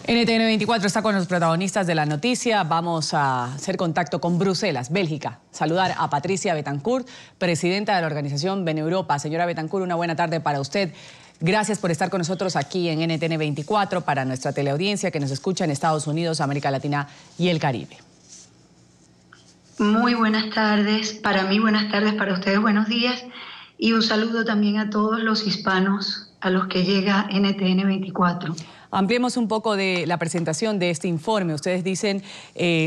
NTN 24 está con los protagonistas de la noticia. Vamos a hacer contacto con Bruselas, Bélgica. Saludar a Patricia Betancourt, presidenta de la organización BenEuropa. Señora Betancourt, una buena tarde para usted. Gracias por estar con nosotros aquí en NTN 24 para nuestra teleaudiencia que nos escucha en Estados Unidos, América Latina y el Caribe. Muy buenas tardes. Para mí, buenas tardes. Para ustedes, buenos días. Y un saludo también a todos los hispanos a los que llega NTN 24. Ampliemos un poco de la presentación de este informe. Ustedes dicen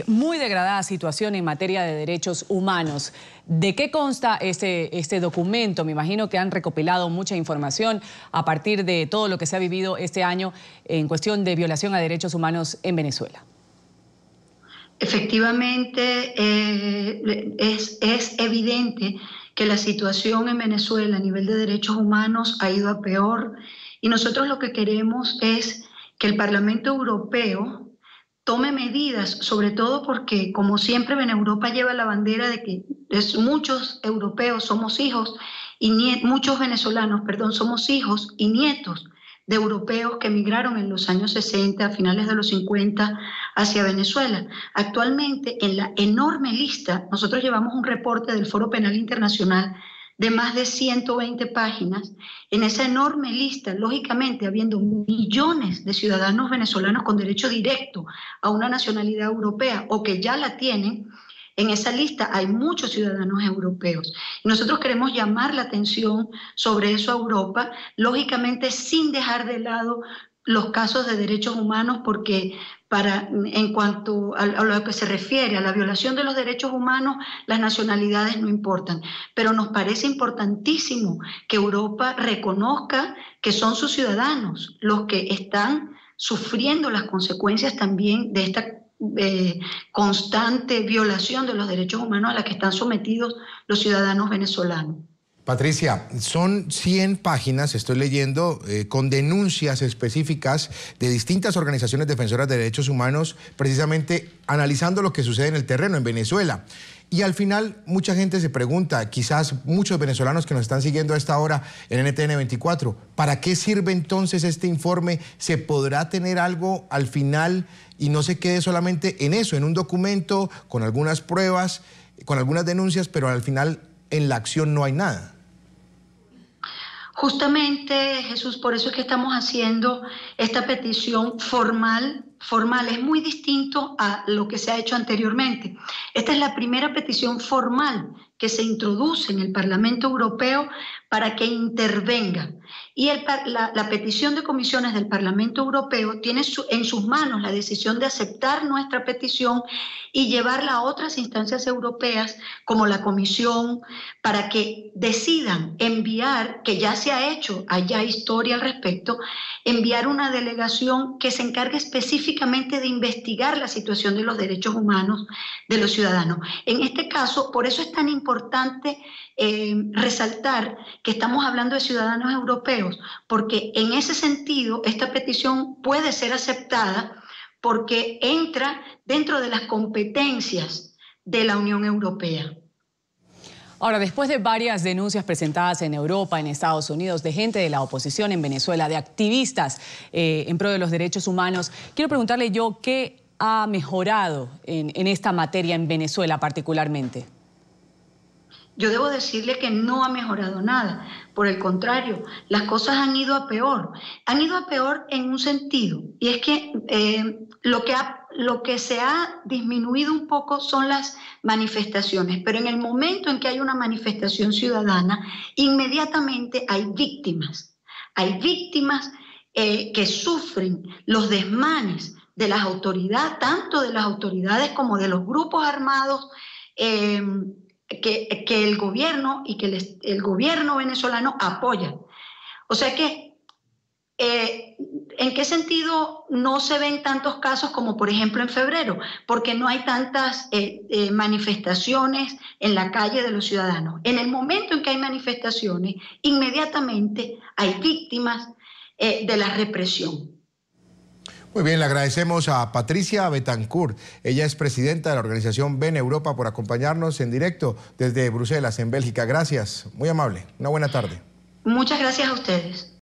muy degradada situación en materia de derechos humanos. ¿De qué consta este documento? Me imagino que han recopilado mucha información a partir de todo lo que se ha vivido este año en cuestión de violación a derechos humanos en Venezuela. Efectivamente, es evidente que la situación en Venezuela a nivel de derechos humanos ha ido a peor y nosotros lo que queremos es que el Parlamento Europeo tome medidas, sobre todo porque, como siempre, BenEuropa lleva la bandera de que muchos europeos somos hijos y muchos venezolanos, perdón, somos hijos y nietos de europeos que emigraron en los años 60, a finales de los 50, hacia Venezuela. Actualmente, en la enorme lista, nosotros llevamos un reporte del Foro Penal Internacional de más de 120 páginas. En esa enorme lista, lógicamente, habiendo millones de ciudadanos venezolanos con derecho directo a una nacionalidad europea o que ya la tienen, en esa lista hay muchos ciudadanos europeos. Y nosotros queremos llamar la atención sobre eso a Europa, lógicamente sin dejar de lado los casos de derechos humanos, porque en cuanto a lo que se refiere a la violación de los derechos humanos, las nacionalidades no importan. Pero nos parece importantísimo que Europa reconozca que son sus ciudadanos los que están sufriendo las consecuencias también de esta constante violación de los derechos humanos a la que están sometidos los ciudadanos venezolanos. Patricia, son 100 páginas, estoy leyendo, con denuncias específicas de distintas organizaciones defensoras de derechos humanos, precisamente analizando lo que sucede en el terreno en Venezuela. Y al final mucha gente se pregunta, quizás muchos venezolanos que nos están siguiendo a esta hora en NTN 24, ¿para qué sirve entonces este informe? ¿Se podrá tener algo al final y no se quede solamente en eso, en un documento con algunas pruebas, con algunas denuncias, pero al final en la acción no hay nada? Justamente, Jesús, por eso es que estamos haciendo esta petición formal. Es muy distinto a lo que se ha hecho anteriormente. Esta es la primera petición formal que se introduce en el Parlamento Europeo para que intervenga. Y la petición de comisiones del Parlamento Europeo tiene en sus manos la decisión de aceptar nuestra petición y llevarla a otras instancias europeas como la Comisión para que decidan enviar, que ya se ha hecho, hay ya historia al respecto, enviar una delegación que se encargue específicamente de investigar la situación de los derechos humanos de los ciudadanos. En este caso, por eso es tan importante resaltar que estamos hablando de ciudadanos europeos, porque en ese sentido esta petición puede ser aceptada porque entra dentro de las competencias de la Unión Europea. Ahora, después de varias denuncias presentadas en Europa, en Estados Unidos, de gente de la oposición en Venezuela, de activistas en pro de los derechos humanos, quiero preguntarle yo qué ha mejorado en esta materia en Venezuela particularmente. Yo debo decirle que no ha mejorado nada. Por el contrario, las cosas han ido a peor. Han ido a peor en un sentido, y es que lo que se ha disminuido un poco son las manifestaciones, pero en el momento en que hay una manifestación ciudadana, inmediatamente hay víctimas. Hay víctimas que sufren los desmanes de las autoridades, tanto de las autoridades como de los grupos armados, que el gobierno y que el gobierno venezolano apoya. O sea que, ¿en qué sentido no se ven tantos casos como por ejemplo en febrero? Porque no hay tantas manifestaciones en la calle de los ciudadanos. En el momento en que hay manifestaciones, inmediatamente hay víctimas de la represión. Muy bien, le agradecemos a Patricia Betancourt. Ella es presidenta de la organización BenEuropa por acompañarnos en directo desde Bruselas, en Bélgica. Gracias, muy amable. Una buena tarde. Muchas gracias a ustedes.